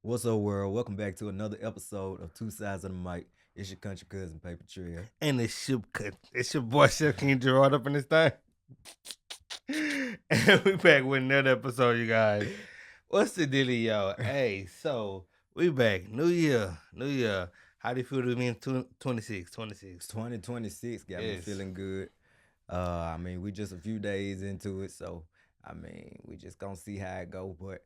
What's up, world? Welcome back to another episode of Two Sides of the Mic. It's your country cousin, Paper Trail. And it's your boy Chef King Gerard up in this thing. And we back with another episode, you guys. What's the deal, y'all? Hey, so we back. New year. How do you feel to be in 26? 2026 got me Yes. feeling good. We just a few days into it, so we just gonna see how it go. But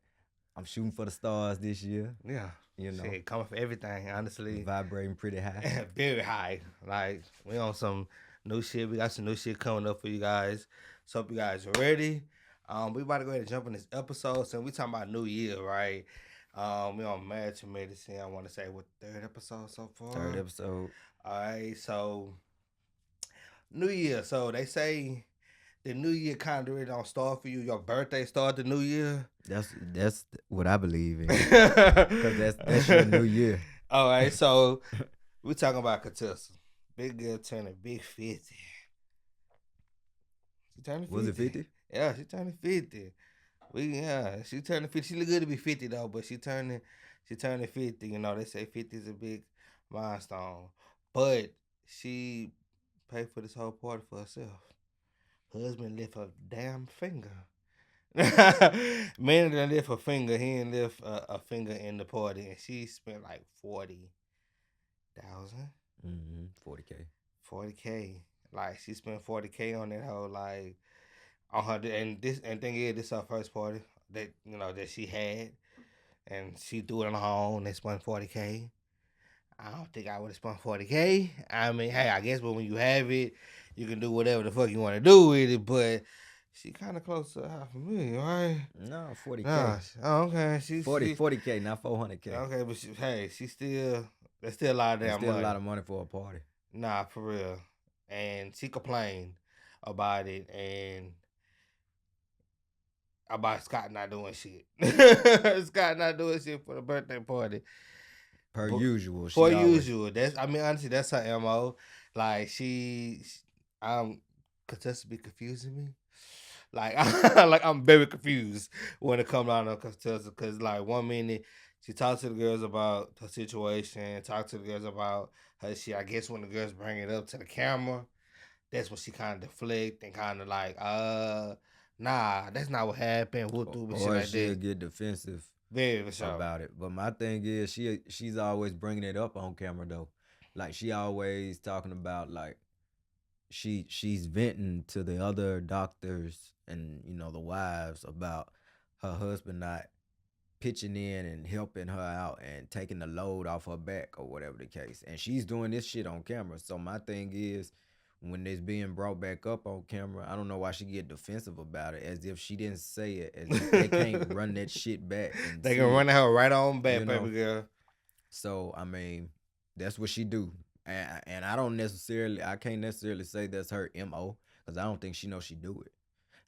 I'm shooting for the stars this year. Yeah. Shit, coming for everything, honestly. Vibrating pretty high. Very high. Like, we on some new shit. We got some new shit coming up for you guys. So hope you guys are ready. We about to go ahead and jump in this episode. So we talking about New Year, right? We on Marriage to Medicine. I want to say what third episode so far. Third episode. All right, so New Year. So they say the New Year kind of really don't start for you. Your birthday start the New Year. That's what I believe in. Cause that's your new year. All right, so we talking about Katissa. Big girl turning big 50. She turning 50. Was it 50? Yeah, she turning 50. She turning 50. She look good to be 50 though, but she turning 50. You know, they say 50 is a big milestone. But she paid for this whole party for herself. Husband lift a damn finger. Man didn't lift a finger. He didn't lift a finger in the party, and she spent like 40,000. 40K. 40K. Like she spent 40K on that whole like on her and thing is this her first party that she had, and she threw it on her own. They spent 40K. I don't think I would have spent 40K. I mean, hey, I guess, but when you have it, you can do whatever the fuck you want to do with it. But she kind of close to $500,000, right? No, 40K. Nah, oh, okay. 40K, not 400K. Okay, but that's still a lot of damn That's still money. a lot of money for a party. Nah, for real. And she complained about it and about Scott not doing shit. Scott not doing shit for the birthday party. Per But- usual. For usual. Honestly, that's her MO. Like Contessa be confusing me. Like, like I'm very confused when it comes down to Contessa, because like 1 minute she talks to the girls about her situation, talk to the girls about her shit. I guess when the girls bring it up to the camera, that's when she kind of deflect and kind of like, nah, that's not what happened. We'll do shit Or like she'll that. get defensive Very for sure. about it. But my thing is, she's always bringing it up on camera though. Like she always talking about like she's venting to the other doctors and the wives about her husband not pitching in and helping her out and taking the load off her back or whatever the case. And she's doing this shit on camera. So my thing is, when it's being brought back up on camera, I don't know why she get defensive about it, as if she didn't say it, as if they can't run that shit back. And They can run her right on back, you know? baby girl. So that's what she do, and I can't necessarily say that's her MO, because I don't think she knows she do it.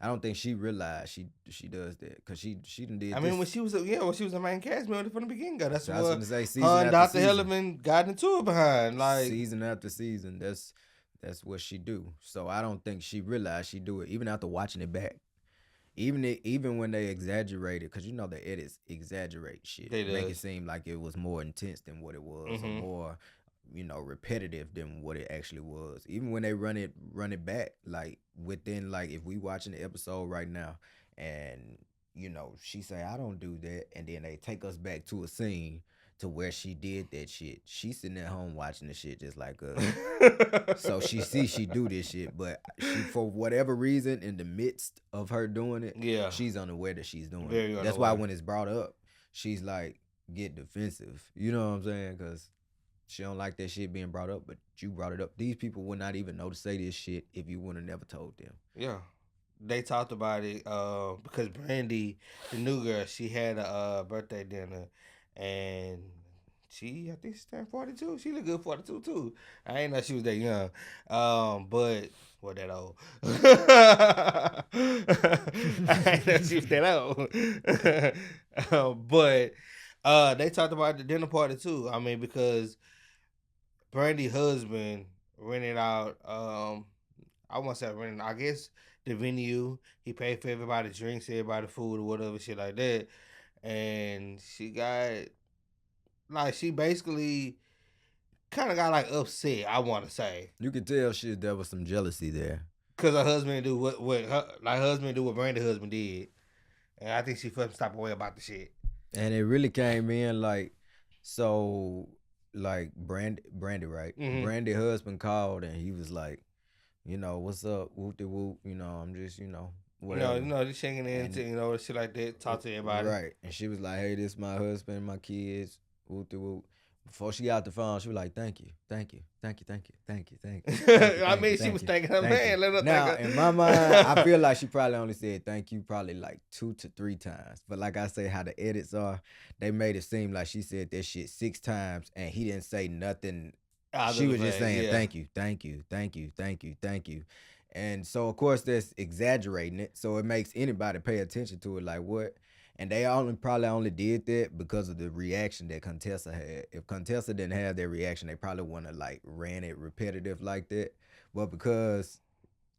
I don't think she realized she does that, because she done did. I mean, when she was a main cast member from the beginning, girl. That's I was what gonna say, her season and after Dr. season. Hellerman got into it behind. Like Season after season, that's what she do. So I don't think she realized she do it, even after watching it back. Even when they exaggerate it, because the edits exaggerate shit. They make it does. seem like it was more intense than what it was, or Mhm. more, repetitive than what it actually was. Even when they run it back, like within, like if we watching the episode right now, and she say I don't do that, and then they take us back to a scene to where she did that shit. She's sitting at home watching the shit just like us. So she sees she do this shit, but she, for whatever reason, in the midst of her doing it, Yeah. she's unaware that she's doing Very it. That's why unaware. when it's brought up, she's like get defensive. You know what I'm saying? Because she don't like that shit being brought up, but you brought it up. These people would not even know to say this shit if you would have never told them. Yeah. They talked about it because Brandy, the new girl, she had a birthday dinner, and I think she turned 42. She look good 42 too. I ain't know she was that young, but that old. I ain't know she was that old. But they talked about the dinner party too. I mean, because Brandy's husband rented out. I won't say rented. I guess the venue. He paid for everybody drinks, everybody food, or whatever shit like that. And she got like she basically kind of got like upset. I want to say You could tell there was some jealousy there. because her husband do what her like husband do what Brandy's husband did, and I think she felt some type of way about the shit. And it really came in like, so like Brandy, right? Mhm. Brandy husband called and he was like, you know, what's up, whoop de whoop, you know, I'm just, whatever. Just checking in, to, shit like that, talk to everybody. Right. And she was like, hey, this my husband, my kids, whoop de whoop. Before she got the phone, she was like, thank you. I mean, she was thanking her man. Let her now, thank her. in my mind, I feel like she probably only said thank you probably like 2 to 3 times. But like I say, how the edits are, they made it seem like she said that shit 6 times and he didn't say nothing. She was just saying thank you. And so, of course, that's exaggerating it. So it makes anybody pay attention to it like, what? And they probably only did that because of the reaction that Contessa had. If Contessa didn't have that reaction, they probably wouldn't have like ran it repetitive like that. But because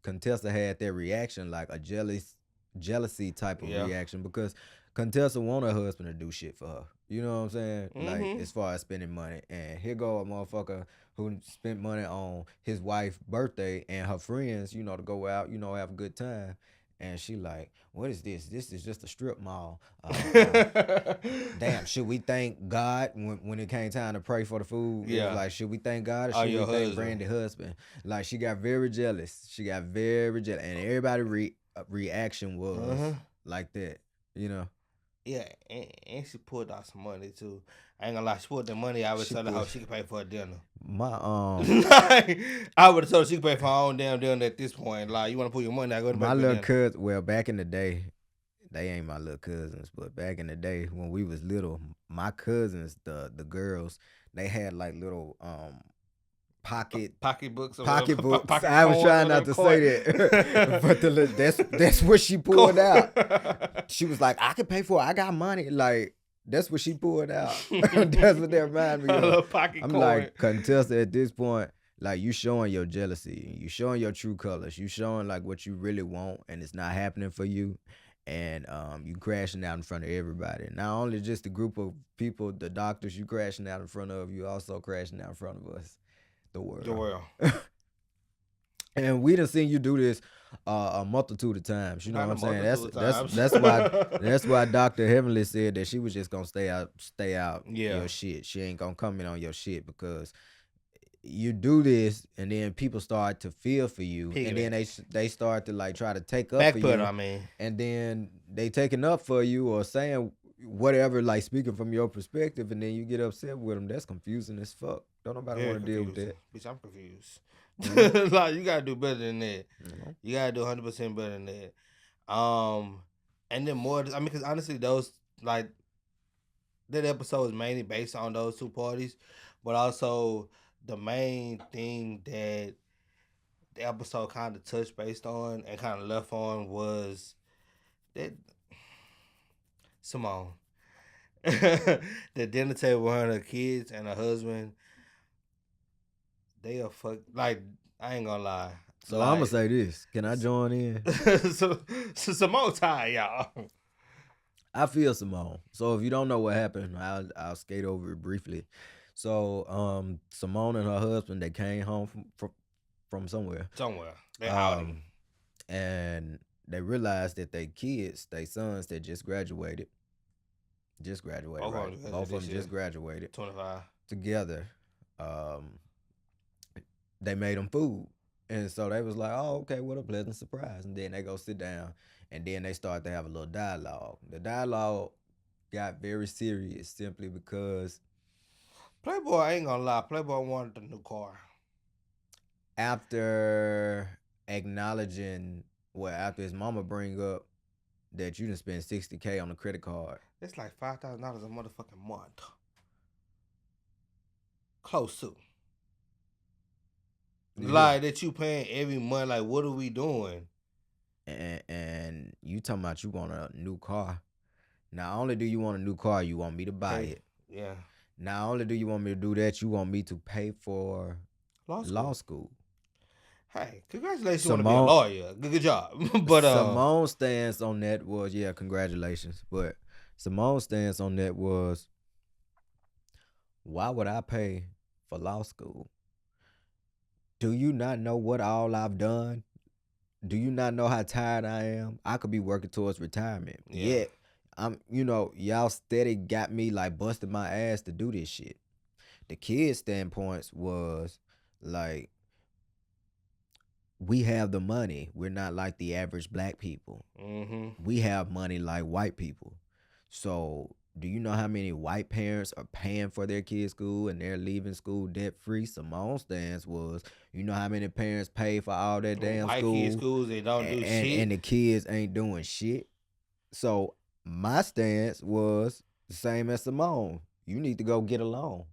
Contessa had that reaction, like a jealousy type of reaction, because Contessa want her husband to do shit for her. You know what I'm saying? Like as far as spending money. And here go a motherfucker who spent money on his wife's birthday and her friends, to go out, have a good time. And she like, what is this? This is just a strip mall. Damn, should we thank God when it came time to pray for the food? Yeah. Like, should we thank God or should we thank Brandy's husband? Like, she got very jealous. And everybody reaction was like that, Yeah, and she pulled out some money too. I ain't gonna lie, she pulled the money. I would tell her she could pay for a dinner. I would have told her she could pay for her own damn dinner at this point. Like, you want to pull your money out, go to my little cousin. Well, back in the day, they ain't my little cousins, but back in the day when we was little, my cousins, the girls, they had like little pocketbooks. I was trying not to say that, but that's what she pulled out. She was like, I can pay for it. I got money. Like, that's what she pulled out. That's what that reminded me of. I'm like, Contessa, at this point, like, you showing your jealousy. You showing your true colors. You showing like what you really want, and it's not happening for you. And you crashing out in front of everybody. Not only just the group of people, the doctors you crashing out in front of, you also crashing out in front of us. The world. And we done seen you do this a multitude of times. You know what I'm saying? That's why Dr. Heavenly said that she was just gonna stay out your shit. She ain't gonna come in on your shit because you do this and then people start to feel for you. And then they start to like try to take up for you. And then they taking up for you or saying whatever, like speaking from your perspective, and then you get upset with them. That's confusing as fuck. Don't nobody want to deal with that. Bitch, I'm confused. Like, you gotta do better than that. You gotta do 100% better than that. And then more. I mean, because honestly, those like that episode is mainly based on those two parties, but also the main thing that the episode kind of touched based on and kind of left on was that Simone. The dinner table with her and her kids and her husband. They are fuck. Like, I ain't gonna lie. So like, I'm gonna say this. Can I join in? so Simone tired, y'all. I feel Simone. So if you don't know what happened, I'll skate over it briefly. So Simone and her husband, they came home from somewhere. They outing. And they realized that their sons that just graduated. Right? Both of them just graduated. 25. Together. They made them food. And so they was like, oh, okay, what a pleasant surprise. And then they go sit down and then they start to have a little dialogue. The dialogue got very serious simply because Playboy, I ain't gonna lie, Playboy wanted a new car. After acknowledging, after his mama bring up that you done spend $60K on a credit card. It's like $5,000 a motherfucking month. Close to. Yeah. Like, that you paying every month. Like, what are we doing? And you talking about you want a new car. Not only do you want a new car, you want me to buy it. Yeah. Not only do you want me to do that, you want me to pay for law school. Hey, congratulations, you want to be a lawyer. Good job. But Simone's stance on that was, congratulations. But Simone's stance on that was, Why would I pay for law school? Do you not know what all I've done? Do you not know how tired I am? I could be working towards retirement. Yeah. Yet, y'all steady got me like busting my ass to do this shit. The kids' standpoints was like, we have the money. We're not like the average black people. Mm-hmm. We have money like white people. So, do you know how many white parents are paying for their kids' school and they're leaving school debt free? Simone's stance was, you know how many parents pay for all that damn White school, kid schools, they don't do shit. and the kids ain't doing shit. So my stance was the same as Simone. You need to go get a loan.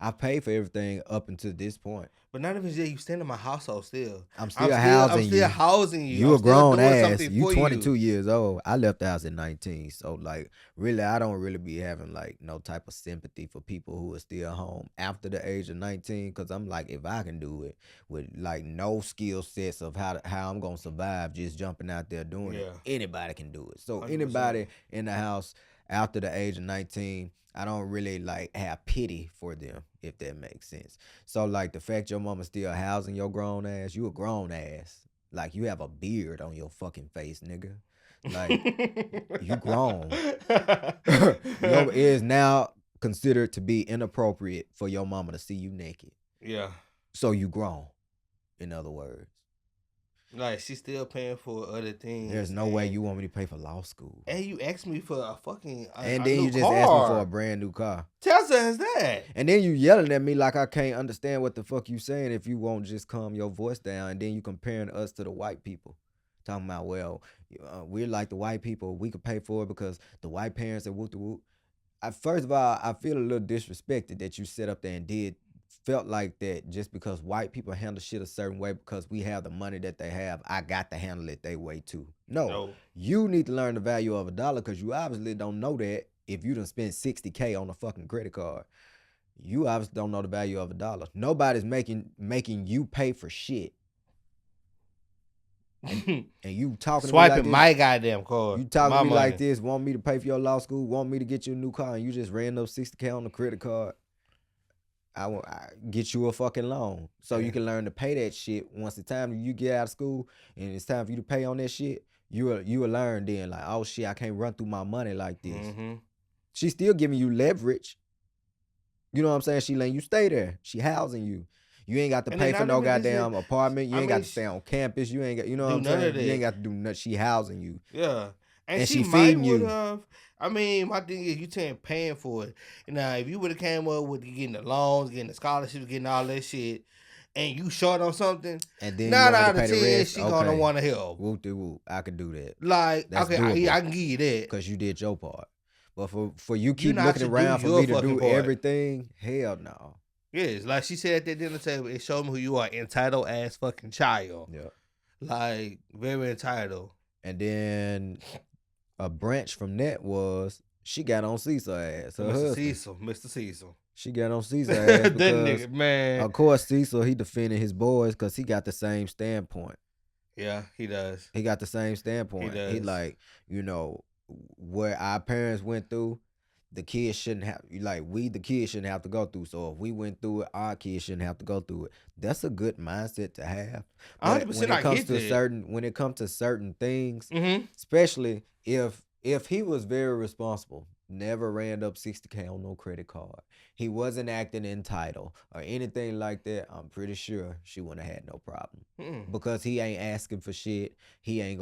I paid for everything up until this point. But none of it's you stand in my household still. I'm still housing I'm you. still housing you. You I'm a still grown doing ass. something You for 22 years old. I left the house at 19. So like really I don't really be having like no type of sympathy for people who are still home after the age of 19. Cause I'm like, if I can do it with like no skill sets of how I'm gonna survive just jumping out there doing it, anybody can do it. So 100%. Anybody in the house after the age of 19, I don't really like have pity for them, if that makes sense. So like the fact your mama still housing your grown ass, you a grown ass. Like you have a beard on your fucking face, nigga. Like you grown. It is now considered to be inappropriate for your mama to see you naked. Yeah. So you grown, in other words. Like she's still paying for other things. There's no way you want me to pay for law school. And you asked me for a fucking and then you just asked me for a brand new car. Tesla has that. And then you yelling at me like I can't understand what the fuck you saying if you won't just calm your voice down. And then you comparing us to the white people. Talking about, well, we're like the white people. We could pay for it because the white parents are whoop de whoop. First of all, I feel a little disrespected that you set up there and felt like that just because white people handle shit a certain way because we have the money that they have. I got to handle it their way too. No. You need to learn the value of a dollar because you obviously don't know that if you done spent $60K on a fucking credit card. You obviously don't know the value of a dollar. Nobody's making you pay for shit. And you talking swiping to me like my goddamn card. You talking to me like this, want me to pay for your law school, want me to get you a new car, and you just ran up $60K on the credit card. I get you a fucking loan so you can learn to pay that shit. Once the time you get out of school and it's time for you to pay on that shit, you will learn then like, oh shit, I can't run through my money like this. Mm-hmm. She's still giving you leverage. You know what I'm saying? She letting you stay there. She housing you. You ain't got to pay for no goddamn apartment. You ain't got to stay on campus. You ain't got, you know what I'm saying? You ain't got to do nothing. She housing you. Yeah. And she feeding you. I mean, my thing is, you paying for it. Now, if you would have came up with getting the loans, getting the scholarships, getting all that shit, and you short on something, and then 9 out of 10, she gonna want to help. Whoop de whoop. I could do that. Like, okay, I can give you that because you did your part. But for you keep looking around for me to do everything, hell no. Yes, like she said at the dinner table, it showed me who you are, entitled ass fucking child. Yeah, like very entitled. And then a branch from that was she got on Cecil ass. Mr. Cecil. She got on Cecil ass because, that nigga, man. Of course, Cecil he defended his boys because he got the same standpoint. Yeah, he does. He got the same standpoint. He does. He like, you know, what our parents went through, the kids shouldn't have. The kids shouldn't have to go through. So if we went through it, our kids shouldn't have to go through it. That's a good mindset to have. 100%. When it comes to certain things, mm-hmm. especially if he was very responsible, never ran up $60K on no credit card, he wasn't acting entitled or anything like that, I'm pretty sure she wouldn't have had no problem. Because he ain't asking for shit. He ain't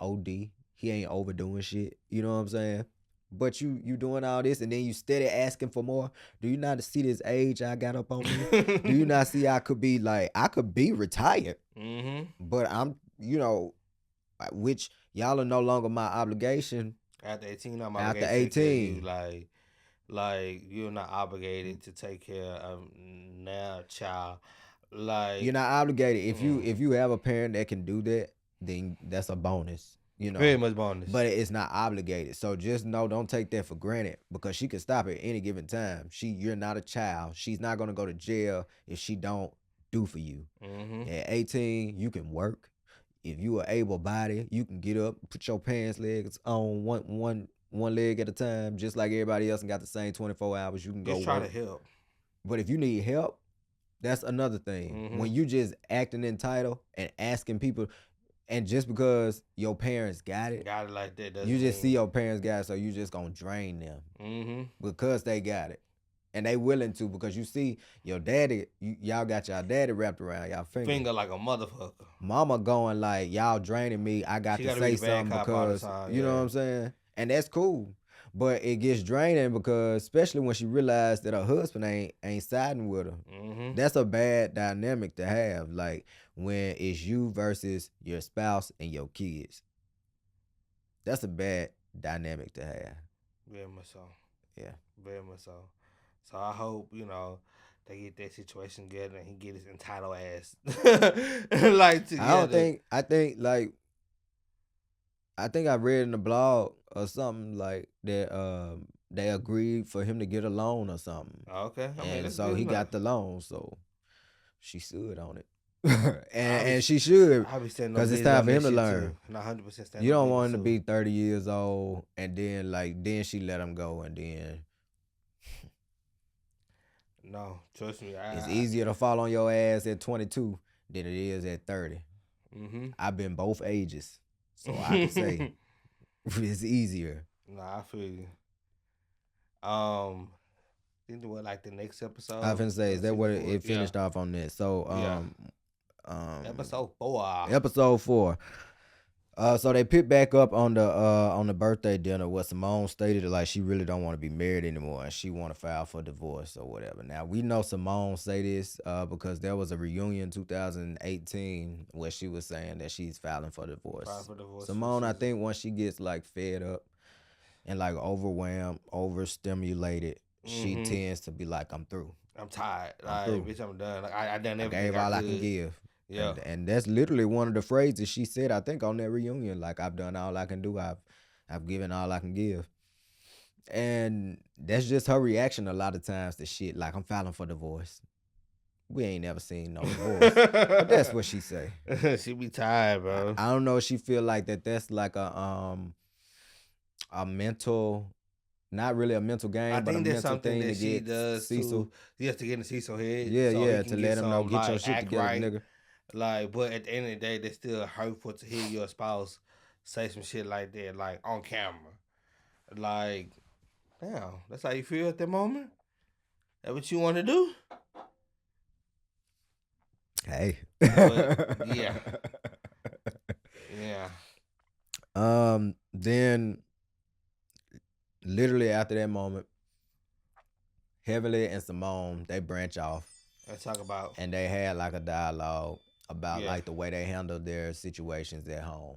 OD. He ain't overdoing shit. You know what I'm saying? But you doing all this and then you steady asking for more. Do you not see this age I got up on me? Do you not see I could be retired? Mm-hmm. But I'm, which y'all are no longer my obligation. After 18, I'm obligated. After 18. Like you're not obligated to take care of now child. Like you're not obligated. If you have a parent that can do that, then that's a bonus. Very much bonus. But it's not obligated. So just don't take that for granted because she can stop at any given time. You're not a child. She's not gonna go to jail if she don't do for you. Mm-hmm. At 18, you can work. If you are able bodied, you can get up, put your pants legs on one leg at a time, just like everybody else and got the same 24 hours. You can go just try to help. But if you need help, that's another thing. Mm-hmm. When you just acting entitled and asking people, and just because your parents got it like that doesn't you just see mean. your parents got it, so you just gonna drain them Mm-hmm. because they got it. And they willing to, because you see your daddy, y'all got y'all daddy wrapped around y'all finger. Like a motherfucker. Mama going like, y'all draining me. I got She to gotta be say the bad something cop all the because time, you know yeah. what I'm saying. And that's cool, but it gets draining because, especially when she realized that her husband ain't siding with her. Mm-hmm. That's a bad dynamic to have. Like when it's you versus your spouse and your kids. That's a bad dynamic to have. Very much so. Yeah. Very much so. So I hope, they get that situation together and he get his entitled ass like together. I think I read in the blog or something like that they agreed for him to get a loan or something. Okay. I mean, And that's so good he enough. got the loan, so she stood on it. and she should, I be standing because on it's business time on for him that to shit learn. too. Not 100% standing You on don't want him to business be 30 years old and then she let him go, and then No, trust me. it's easier to fall on your ass at 22 than it is at 30. Mm-hmm. I've been both ages, so I can say it's easier. Nah, I feel you. Think what, like the next episode? I finna say, is that what it finished Yeah. off on that? So Episode 4. episode 4. So they pick back up on the birthday dinner where Simone stated that, like, she really don't want to be married anymore and she want to file for divorce or whatever. Now we know Simone say this because there was a reunion 2018 where she was saying that she's filing for divorce. Simone, I think once she gets like fed up and like overwhelmed, overstimulated, she tends to be like, I'm through. I'm tired. I'm through. Bitch, I'm done. Like, I done everything. I gave all I can give. Yeah. And that's literally one of the phrases she said, I think, on that reunion. Like, I've done all I can do. I've given all I can give. And that's just her reaction a lot of times to shit. Like, I'm filing for divorce. We ain't never seen no divorce. But that's what she say. She be tired, bro. I don't know if she feel like that's like a mental, not really a mental game, but a mental thing to get Cecil. Yes, to get in Cecil head. Yeah, to let him know, get your shit together, right. nigga. Like, but at the end of the day, it's still hurtful to hear your spouse say some shit like that, like on camera. Like, damn, that's how you feel at that moment? That what you want to do? Hey. But, yeah. Yeah. Then literally after that moment, Heavenly and Simone, they branch off. Let's talk about. And they had like a dialogue about like the way they handle their situations at home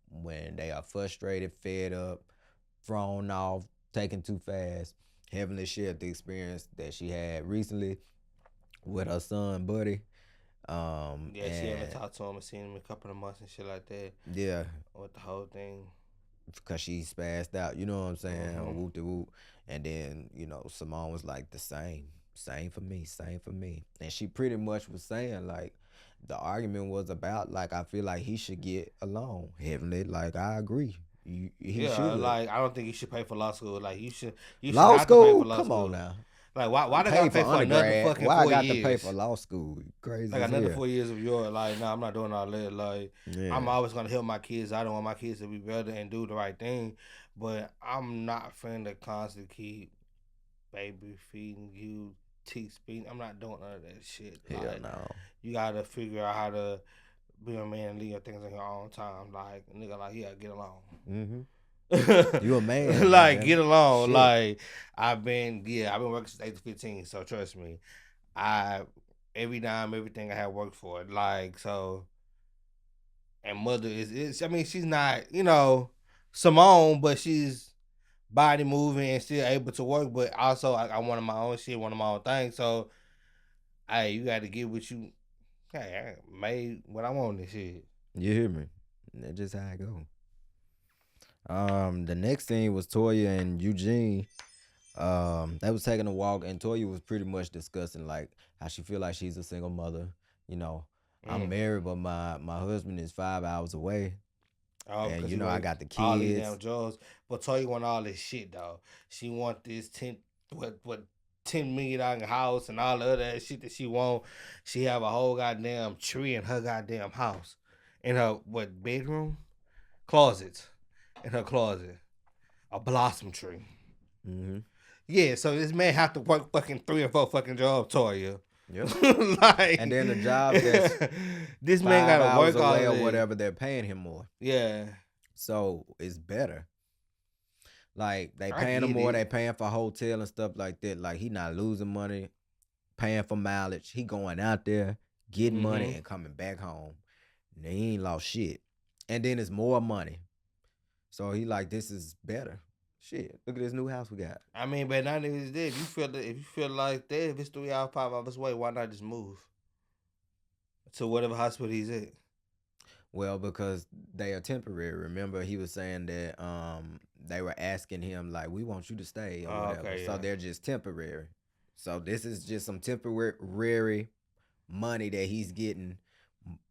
when they are frustrated, fed up, thrown off, taken too fast. Heavenly shared the experience that she had recently with her son, Buddy. She haven't talked to him and seen him in a couple of months and shit like that. Yeah. With the whole thing. Because she spazzed out, you know what I'm saying? Mm-hmm. Whoop de whoop. And then, Simone was like, the same for me. And she pretty much was saying, like, the argument was about, like, I feel like he should get a loan. Heavenly, like, I agree. He should. Like, I don't think you should pay for law school. Like, you should law not school? Pay for law Come school. on now. Like, why do I gotta pay for another fucking 4 years? Why I got to pay for law school? Crazy. Like, another 4 years of your, like, no, I'm not doing all that. Like, I'm always gonna help my kids. I don't want my kids to be better and do the right thing. But I'm not finna constantly keep baby feeding you, teeth speaking. I'm not doing none of that shit. Hell like, no. You gotta figure out how to be a man and leave your things in your own time. Like, nigga, like, you gotta get along. Mm-hmm. You a man. Like, man. Get along. Shit. Like, I've been working since 8 to 15, so trust me. Every dime, everything I have worked for it. Like, so, and mother is I mean, she's not, Simone, but she's body moving and still able to work, but also I wanted my own shit, one of my own things. So, hey, you got to get what you. Hey, I made what I want this shit. You hear me? That's just how I go. The next thing was Toya and Eugene. They was taking a walk, and Toya was pretty much discussing like how she feel like she's a single mother. I'm married, but my husband is 5 hours away. Oh, and I got the kids. All these damn jobs. But Toya want all this shit though. She want this what $10 million house and all the other shit that she want. She have a whole goddamn tree in her goddamn house, in her bedroom, closet, in her closet, a blossom tree. Mm-hmm. Yeah, so this man have to work fucking 3 or 4 fucking jobs, Toya. Yep. Like, And then the job that's this man 5 gotta hours work all away or day. whatever, they're paying him more. Yeah, So it's better. Like they I paying him get more, it. they paying for hotel and stuff like that. Like he not losing money, paying for mileage. He going out there, getting money Mhm. and coming back home. And he ain't lost shit. And then it's more money. So he like, this is better. Shit. Look at this new house we got. I mean, but not even that. If you feel like that, if it's 3 hours, 5 hours away, why not just move to whatever hospital he's at? Well, because they are temporary. Remember, he was saying that they were asking him like, "We want you to stay" or Oh, whatever. okay, So yeah. they're just temporary. So this is just some temporary money that he's getting.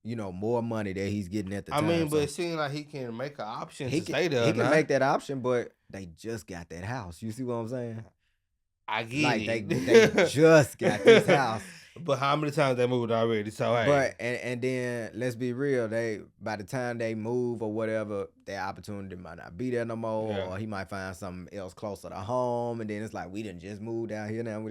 You know, more money that he's getting at the I time. mean, but So it seems like he can make an option he to stay there. he can now. make that option, but they just got that house. You see what I'm saying? I get Like it. they just got this house. But how many times they moved already? So hey, But and then let's be real, they by the time they move or whatever, their opportunity might not be there no more, Yeah. or he might find something else closer to home, and then it's like we didn't just moved out here now.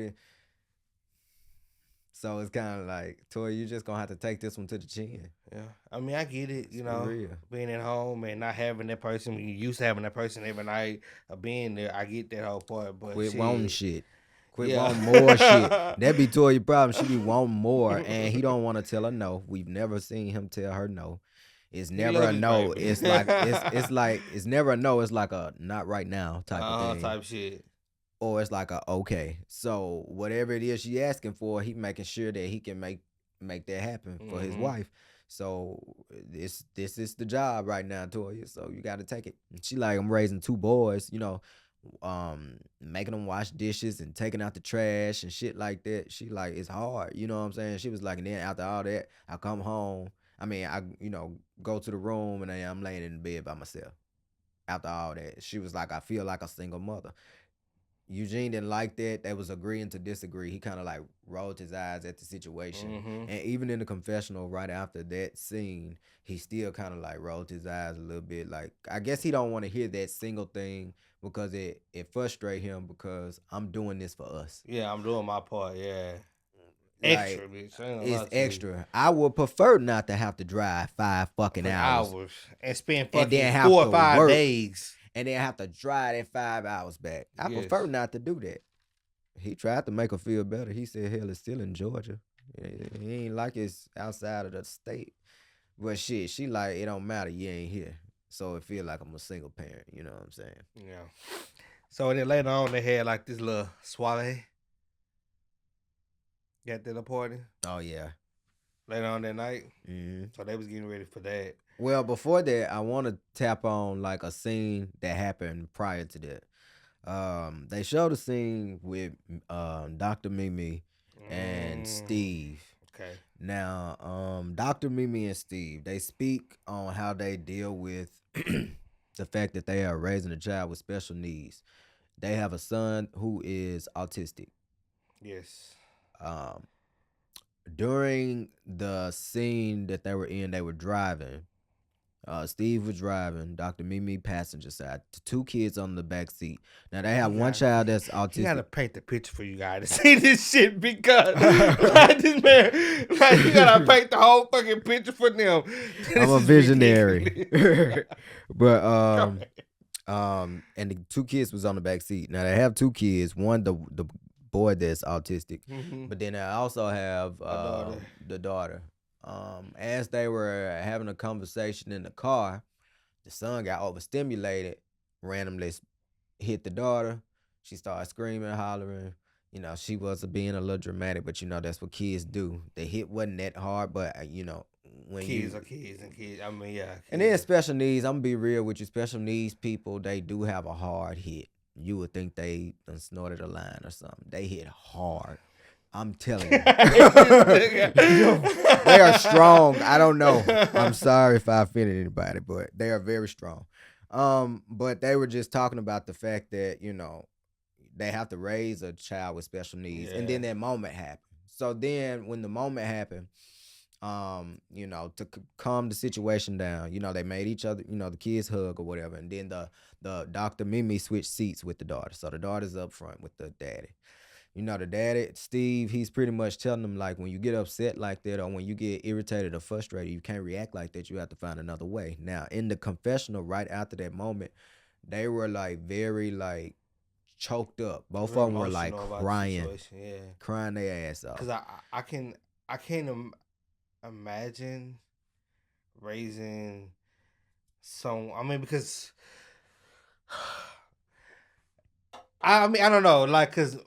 So it's kind of like, Tori, you just gonna have to take this one to the chin. yeah. I mean, I get it. You For know, real. being at home and not having that person. When you used to having that person every night of being there, I get that whole part. But Quit shit. wanting shit. Quit Yeah. wanting more shit. That be Tori problem. She be wanting more, and he don't want to tell her no. We've never seen him tell her no. It's never love a his no. baby. It's like it's never a no. It's like a not right now type of thing. Type shit. Or it's like a okay. So whatever it is she asking for, he making sure that he can make that happen for his Mhm. wife. So this is the job right now, Toya. So you got to take it. And she like, I'm raising 2 boys, you know, making them wash dishes and taking out the trash and shit like that. She like, it's hard, you know what I'm saying? She was like, and then after all that, I come home. I mean, I go to the room and then I'm laying in the bed by myself. After all that, she was like, I feel like a single mother. Eugene didn't like that. They was agreeing to disagree. He kind of like rolled his eyes at the situation. Mhm. And even in the confessional right after that scene, he still kind of like rolled his eyes a little bit. Like, I guess he don't want to hear that single thing because it frustrates him because I'm doing this for us. Yeah, I'm doing my part. Yeah. Like, Extra, bitch. I ain't gonna lie it's to you. extra. I would prefer not to have to drive 5 fucking For hours and spend And then fucking have 4 to or 5 work. days. and then have to drive that 5 hours back. I Yes. prefer not to do that. He tried to make her feel better. He said, hell, it's still in Georgia. He ain't like it's outside of the state. But shit, she like, it don't matter. You ain't here. So it feel like I'm a single parent. You know what I'm saying? Yeah. So then later on, they had like this little soiree. Got to the party Oh, yeah. later on that night. hmm So they was getting ready for that. Well, before that, I want to tap on like a scene that happened prior to that. They showed a scene with Dr. Mimi and Steve. Okay. Now, Dr. Mimi and Steve, they speak on how they deal with the fact that they are raising a child with special needs. They have a son who is autistic. Yes. During the scene that they were in, they were driving. Steve was driving, Dr. Mimi passenger side, 2 kids on the back seat. Now they have one child that's You autistic. gotta paint the picture for you guys to see this shit because like this man, like you gotta paint the whole fucking picture for them. This I'm a is visionary. ridiculous. But and the 2 kids was on the back seat. Now they have 2 kids, one the boy that's autistic, Mhm. but then I also have daughter. the daughter. As they were having a conversation in the car, the son got overstimulated, randomly hit the daughter. She started screaming, hollering. You know, she was being a little dramatic, but you know that's what kids do. The hit wasn't that hard, but you know when Kids you are kids and kids. I mean, yeah. and then kids. special needs, I'm gonna be real with you. Special needs people, they do have a hard hit. You would think they done snorted a line or something. They hit hard. I'm telling you. They are strong. I don't know. I'm sorry if I offended anybody, but they are very strong. But they were just talking about the fact that, you know, they have to raise a child with special needs, and Yeah. then that moment happened. So then when the moment happened, to calm the situation down, they made each other, the kids hug or whatever, and then the Dr. Mimi switched seats with the daughter, so the daughter's up front with the daddy. The daddy, Steve, he's pretty much telling them, like, when you get upset like that or when you get irritated or frustrated, you can't react like that. You have to find another way. Now, in the confessional, right after that moment, they were like very like choked up. Both Very of them were like emotional about the crying, situation. Yeah. crying their ass off. Cause I can't imagine raising because I don't know, like, cause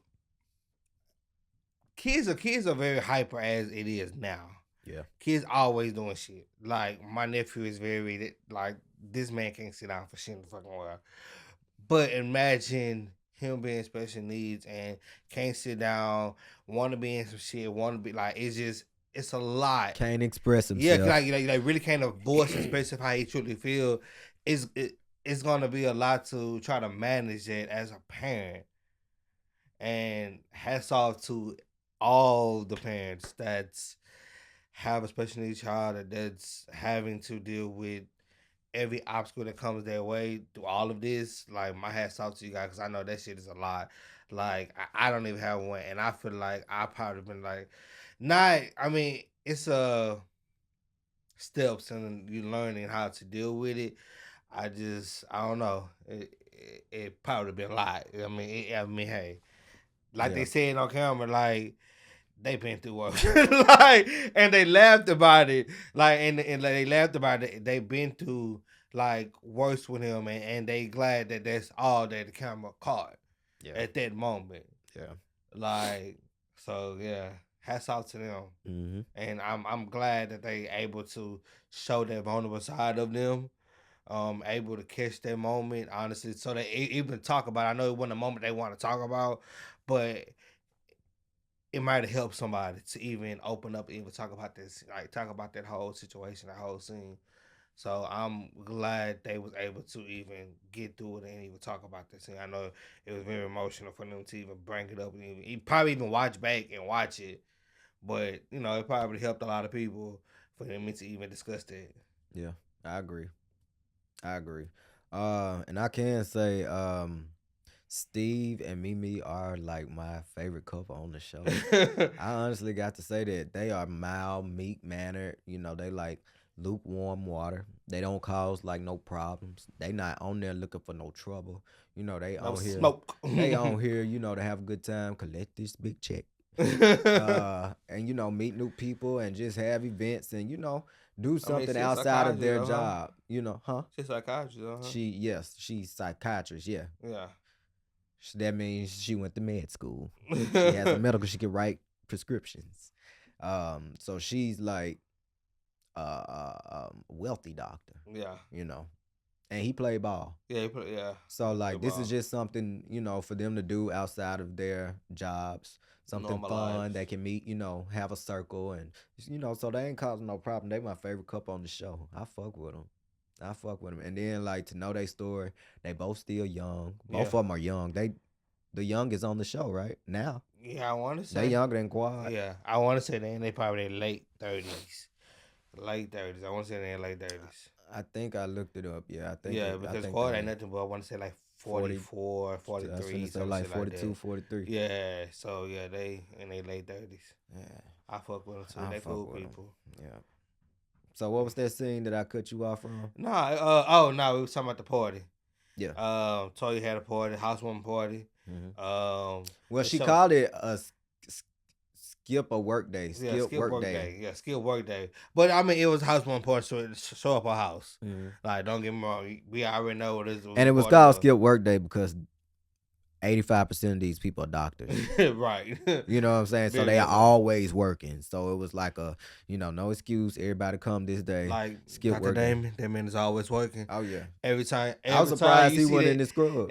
kids are very hyper as it is now. Yeah. Kids always doing shit. Like, my nephew is very like, this man can't sit down for shit in the fucking world. But imagine him being special needs and can't sit down, want to be in some shit, want to be like, it's a lot. Can't express Yeah, himself. like really can't voice express how he truly feel. It's gonna be a lot to try to manage it as a parent. And hats off to all the parents that's have a special needs child that's having to deal with every obstacle that comes their way through all of this. Like, my hats off to you guys, because I know that shit is a lot. Like, I don't even have one, and I feel like I probably been like, it's steps and you learning how to deal with it. I don't know. It probably been a lot. Hey, like they said on camera, like, they been through work, like, and they laughed about it, like, and they laughed about it. They been through like worse with him, and they glad that that's all that the camera caught at that moment. Yeah. Like, so yeah, hats off to them, Mm-hmm. and I'm glad that they able to show that vulnerable side of them. Able to catch that moment, honestly, so they even talk about it. I know it wasn't a moment they want to talk about, but it might have helped somebody to even open up and even talk about this, like, talk about that whole situation, that whole scene. So I'm glad they was able to even get through it and even talk about this scene. I know it was very emotional for them to even bring it up and probably even watch back and watch it. But, it probably helped a lot of people for them to even discuss that. Yeah, I agree. And I can say, Steve and Mimi are like my favorite couple on the show. I honestly got to say that they are mild, meek mannered. They like lukewarm water. They don't cause like no problems. They not on there looking for no trouble. They No on here. smoke. They on here, to have a good time, collect this big check. And meet new people and just have events and do something she's a outside of their psychologist, job. She's a psychiatrist, She's psychiatrist. Yeah. Yeah. That means she went to med school. She has a medical. She can write prescriptions. So she's like a wealthy doctor. Yeah. And he played ball. Yeah. So like this is just something for them to do outside of their jobs. Something Normal fun. lives. They can meet. Have a circle and so they ain't causing no problem. They my favorite couple on the show. I fuck with them. And then like to know their story. They both still young. Both of them are young. The youngest on the show right now. Yeah, I want to say They younger than Quad. Yeah, I want to say they probably late 30s. Late 30s. I want to say they're late 30s. I think I looked it up. Yeah, I think. Yeah, because Quad ain't nothing but I want to say like 44, 43. I was gonna say like 42, 43. Yeah, so yeah, they in their late 30s. Yeah, I fuck with them too. They cool people. Yeah. So what was that scene that I cut you off from? We was talking about the party. Yeah. Toya had a party, housewarming party. Mm-hmm. Well, she called it a skip a work day. Skip work day. Yeah, skip work day. But I mean, it was housewarming party, so it show up our house. Mm-hmm. Like, don't get me wrong, we already know what it is. And it was called skip work day because 85% of these people are doctors. Right. You know what I'm saying? So they are always working. So it was like a, no excuse. Everybody come this day. Like skip Dr. work Damon, day. that man is always working. Oh yeah. Every time I was surprised he went in the scrub.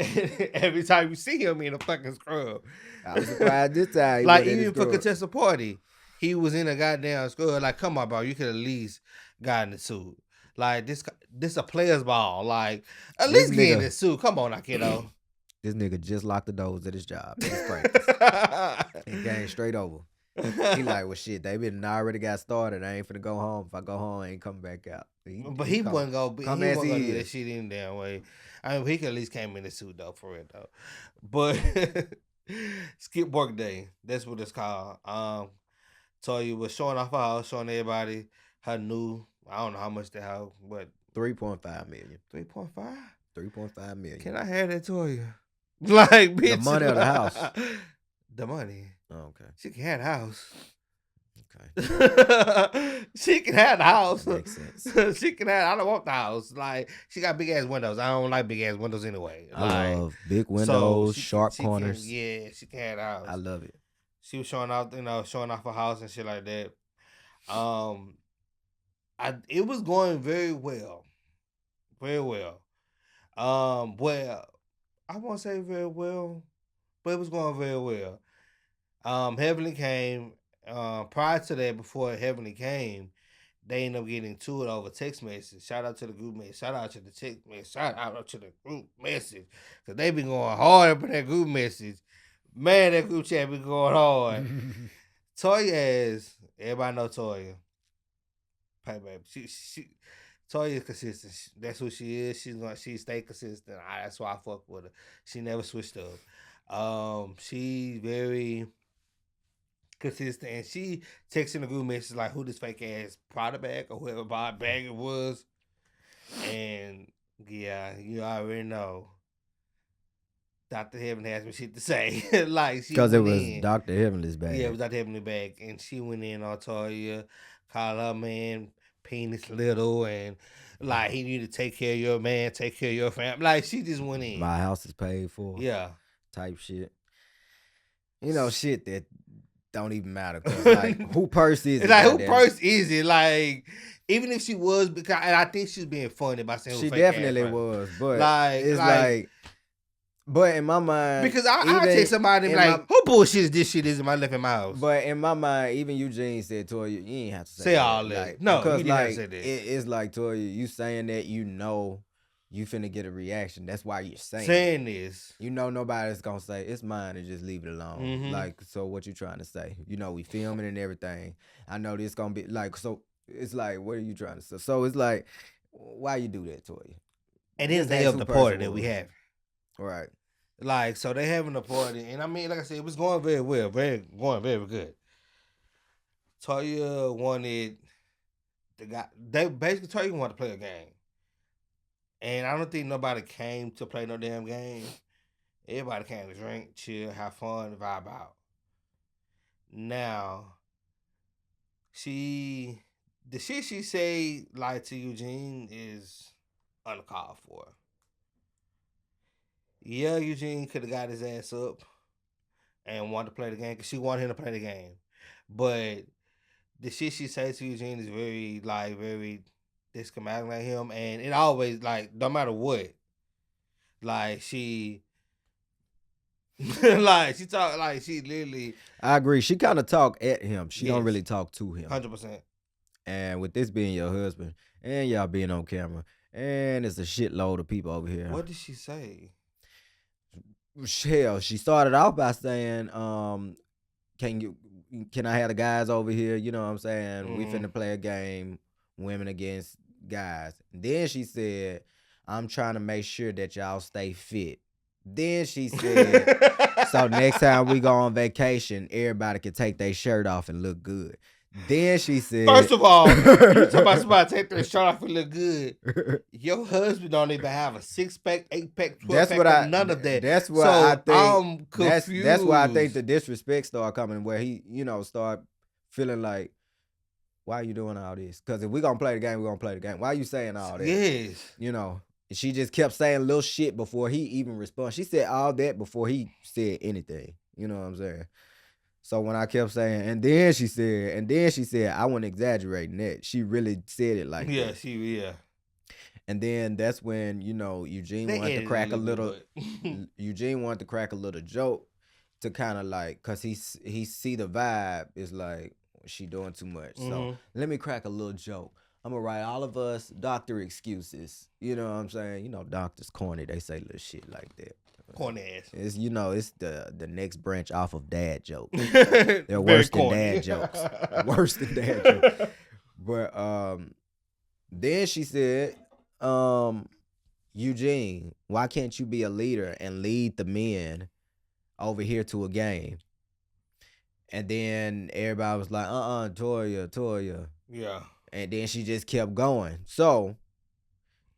Every time you see him in a fucking scrub. I was surprised this time. Like, even for contestant party, he was in a goddamn scrub. Like, come on, bro, you could at least got in the suit. Like, this a player's ball. Like, at least get in the suit. Come on, now, kiddo. This nigga just locked the doors at his job, at his practice. And came straight over. He like, well, shit, they been already got started. I ain't finna go home. If I go home, I ain't coming back out. But he wasn't gonna come he as wasn't gonna he do that is. shit any damn way. I mean, he could at least came in the suit though, for it though. But skip work day. That's what it's called. Toya was showing off her house, showing everybody her new. I don't know how much the house, but 3.5 million. 3.5. 3.5 million. Can I have that Toya? Like, bitch, The money of the house. The money. Oh, okay. She can have the house. Okay. She can have the house. That makes sense. She can have. I don't want the house. Like, she got big ass windows. I don't like big ass windows anyway. I Like, love big so windows, she sharp can, corners. yeah, she can have the house. I love it. She was showing off, showing off her house and shit like that. It was going very well. Very well. Well, I won't say very well, but it was going very well. Heavenly came. Prior to that, before Heavenly came, they ended up getting to it over text message. Shout out to the group message. Shout out to the text message. Shout out to the group message. Cause they been going hard up in that group message. Man, that group chat been going hard. Toya is, everybody know Toya. Hey, baby. Toya is consistent. That's who she is. She stay consistent. That's why I fuck with her. She never switched up. She very consistent, and she texting the group message like, who this fake ass Prada bag or whoever bag it was. And yeah, you already know. Dr. Heaven has some shit to say. Like, because it was Dr. Heavenly's bag. Yeah, it was Dr. Heavenly's bag, and she went in on Toya, called her man penis little, and like, he need to take care of your man, take care of your family. Like, she just went in. My house is paid for. Yeah, type shit. You know, shit that don't even matter. Like, who purse is it? Like, who purse is it? Like, even if she was, because, and I think she's being funny by saying she definitely was, but like, it's like, but in my mind, because I take somebody and like, who bullshit is this shit is in my left in my house? But in my mind, even Eugene said, Toya, you ain't have to say all that. Like, no, because you didn't have to say that. It's like, Toya, you saying that, you know, you finna get a reaction. That's why you're saying this. You know, nobody's gonna say it's mine and just leave it alone. Mm-hmm. Like, so what you trying to say? You know, we filming and everything. I know this gonna be like, so it's like, what are you trying to say? So it's like, why you do that, Toya? And then they have the party that we have. Right. Like, so they having a party, and I mean, like I said, it was going very well, going very good. Toya wanted the guy. They basically Toya wanted to play a game, and I don't think nobody came to play no damn game. Everybody came to drink, chill, have fun, vibe out. Now, the shit she say like to Eugene is uncalled for. Yeah, Eugene could have got his ass up and wanted to play the game because she wanted him to play the game. But the shit she says to Eugene is very discombobulating him. And it always, like, no matter what, like, she talk, like, she literally. I agree. She kind of talk at him. She don't really talk to him. 100%. And with this being your husband and y'all being on camera, and it's a shitload of people over here. What did she say? Hell, she started off by saying, can I have the guys over here? You know what I'm saying? Mm-hmm. We finna play a game, women against guys. And then she said, I'm trying to make sure that y'all stay fit. Then she said, so next time we go on vacation, everybody can take their shirt off and look good. Then she said, first of all, you talking about somebody take their shirt off and look good. Your husband don't even have a 6-pack, 8-pack, 12-pack, none of that. That's what I think. I'm confused. That's why I think the disrespect started coming, where he, start feeling like, why are you doing all this? Because if we're going to play the game, we're going to play the game. Why are you saying all that? Yes. She just kept saying little shit before he even responded. She said all that before he said anything. You know what I'm saying? So when I kept saying, and then she said, I wasn't exaggerating that. She really said it like that. Yeah. And then that's when, Eugene wanted to crack a little Eugene wanted to crack a little joke to kind of like, cause he see the vibe is like, she doing too much. Mm-hmm. So let me crack a little joke. I'm gonna write all of us doctor excuses. You know what I'm saying? Doctors corny, they say little shit like that. Corny ass. It's it's the next branch off of dad jokes. They're They're worse than corny. dad jokes. Worse than dad jokes. But then she said, Eugene, why can't you be a leader and lead the men over here to a game? And then everybody was like, Toya. Yeah. And then she just kept going. So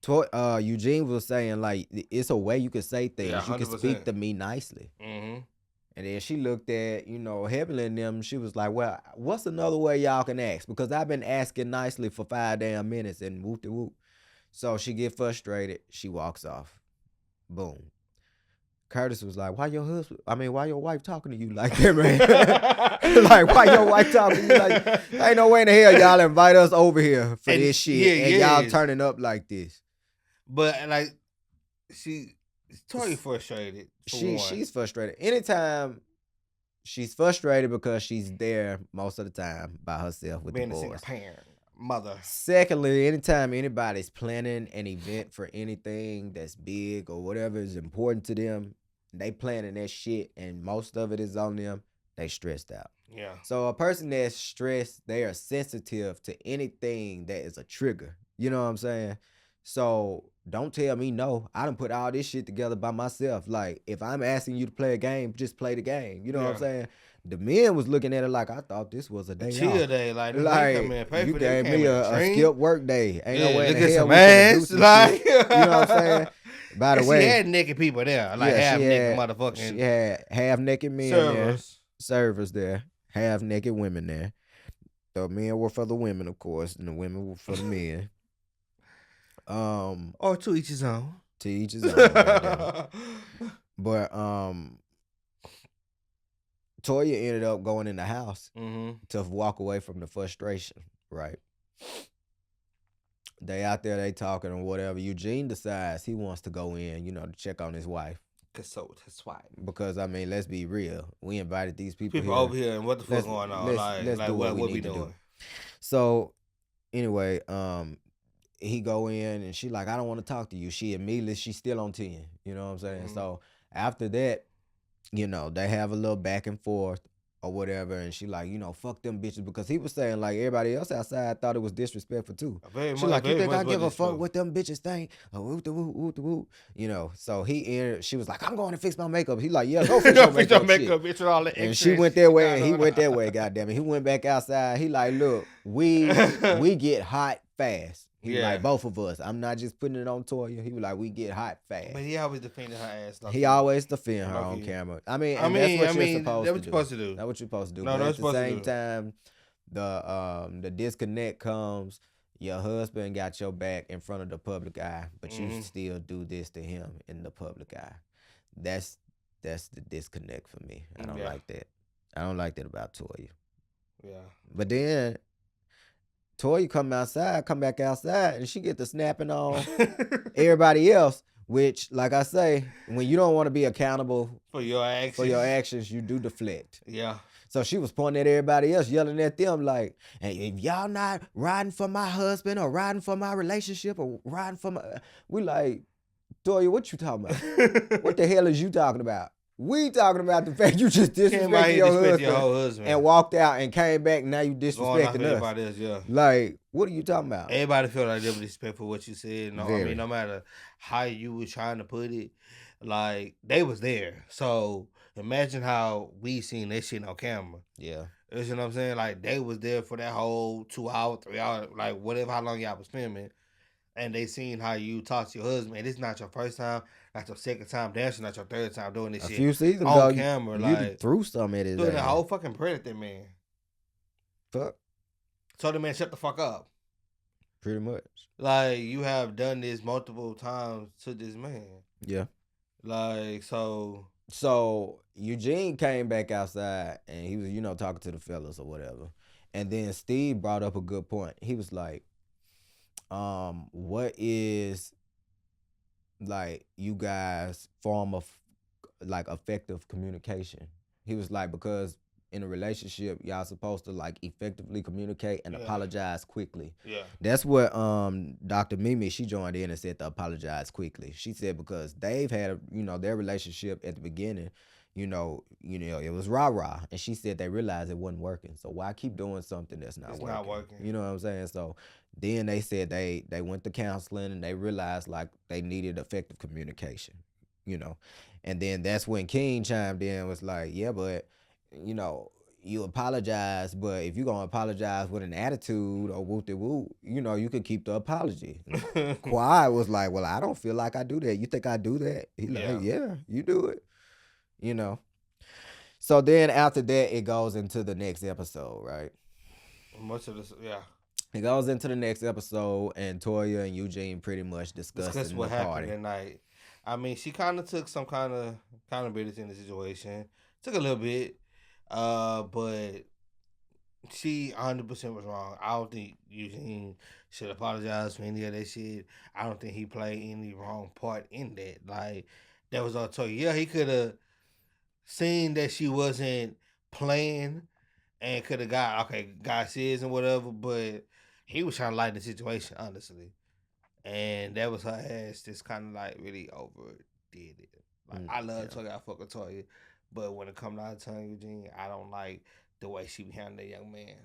Eugene was saying, like, it's a way you can say things. Yeah, you can 100%. speak to me nicely. Mm-hmm. And then she looked at, Heavenly and them. She was like, well, what's another way y'all can ask? Because I've been asking nicely for 5 damn minutes and whoop de whoop. So she get frustrated. She walks off. Boom. Curtis was like, why your wife talking to you like that, man? Like, why your wife talking to you like, ain't no way in the hell y'all invite us over here for And this shit and yeah, y'all turning up like this. But like, Toya frustrated. She's frustrated. Anytime she's frustrated because she's there most of the time by herself with being the a single boys. parent, mother. Secondly, anytime anybody's planning an event for anything that's big or whatever is important to them, they planning that shit and most of it is on them, they stressed out. Yeah. So a person that's stressed, they are sensitive to anything that is a trigger. You know what I'm saying? So don't tell me no. I done put all this shit together by myself. Like, if I'm asking you to play a game, just play the game. You know what I'm saying? The men was looking at it like, I thought this was a day chill off. day. Like you gave me a skip work day. Ain't no way in look the at hell some we finna do ass. some Like, shit. You know what I'm saying? By the way, she had naked people there. Like, half naked motherfucking. She had half naked men there. Servers there. Half naked women there. The men were for the women, of course, and the women were for the men. Or to each his own. To each his own. But Toya ended up going in the house to walk away from the frustration, right? They out there, they talking or whatever. Eugene decides he wants to go in, to check on his wife. Consult his wife. Because, let's be real. We invited these people here. Over here, and what the fuck going on? Let's do what we doing. So, anyway, he go in and she like, I don't want to talk to you. She's still on 10. You know what I'm saying? So, after that, they have a little back and forth or whatever, and she like, fuck them bitches, because he was saying like everybody else outside thought it was disrespectful too. She like, you think I give a fuck what them bitches think? Whoop the whoop. So she was like, I'm going to fix my makeup. He like, yeah, go fix your makeup, bitch, with all the and she went that way and he went that way. Goddamn it, he went back outside. He like, look, we get hot fast. He like, both of us. I'm not just putting it on Toya. He was like, we get hot fast. But he always defended her ass. He always defend her on camera. That's what you're supposed to do. That's what you're supposed to do. No, but at the same time, the disconnect comes. Your husband got your back in front of the public eye, but you still do this to him in the public eye. That's the disconnect for me. I don't like that. I don't like that about Toya. Yeah. But then Toya come back outside, and she get to snapping on everybody else, which, like I say, when you don't want to be accountable for your actions, you do deflect. Yeah. So she was pointing at everybody else, yelling at them like, hey, if y'all not riding for my husband or riding for my relationship or riding for my... We like, Toya, what you talking about? What the hell is you talking about? We talking about the fact you just disrespected your husband and walked out and came back, and now you disrespecting us. Else, Like, what are you talking about? Everybody feel like they were disrespectful for what you said. No, I mean, no matter how you was trying to put it, like, they was there. So imagine how we seen that shit on camera. Yeah. You know what I'm saying? Like, they was there for that whole 2 hour, 3 hour, like, whatever, how long y'all was filming. And they seen how you talk to your husband. And it's not your first time, not your second time, dancing, not your third time doing this shit. A few seasons on ago, camera. You threw something at his doing the whole fucking predator, man. Fuck. Told the man, shut the fuck up. Pretty much. Like, you have done this multiple times to this man. Yeah. Like, so Eugene came back outside and he was, talking to the fellas or whatever. And then Steve brought up a good point. He was like, what is, like, you guys' form of, like, effective communication? He was like, because in a relationship, y'all supposed to like effectively communicate and Yeah. apologize quickly. Yeah. That's what Dr. Mimi, she joined in and said to apologize quickly. She said because they've had their relationship at the beginning, it was rah-rah, and she said they realized it wasn't working. So why keep doing something that's not It's working? not working. You know what I'm saying? So then they said they went to counseling and they realized like they needed effective communication, you know. And then that's when King chimed in and was like, "Yeah, but you apologize, but if you're gonna apologize with an attitude or whoop de whoop, you could keep the apology." Kawhi was like, "Well, I don't feel like I do that. You think I do that?" He like, "Yeah, you do it." You know. So then after that, it goes into the next episode, right? Much of this, yeah. It goes into the next episode, and Toya and Eugene pretty much Discuss discussing what the happened party. that night. I mean, she kind of took some kind of accountability in the situation. Took a little bit, but she 100% was wrong. I don't think Eugene should apologize for any of that shit. I don't think he played any wrong part in that. Like, that was all Toya. Yeah, he could have seen that she wasn't playing and could have got serious and whatever, but he was trying to lighten the situation, honestly. And that was her ass just kind of like really overdid it. Like, I love Toya, I fuck with Toya, but when it comes down to telling Eugene, I don't like the way she handled that young man.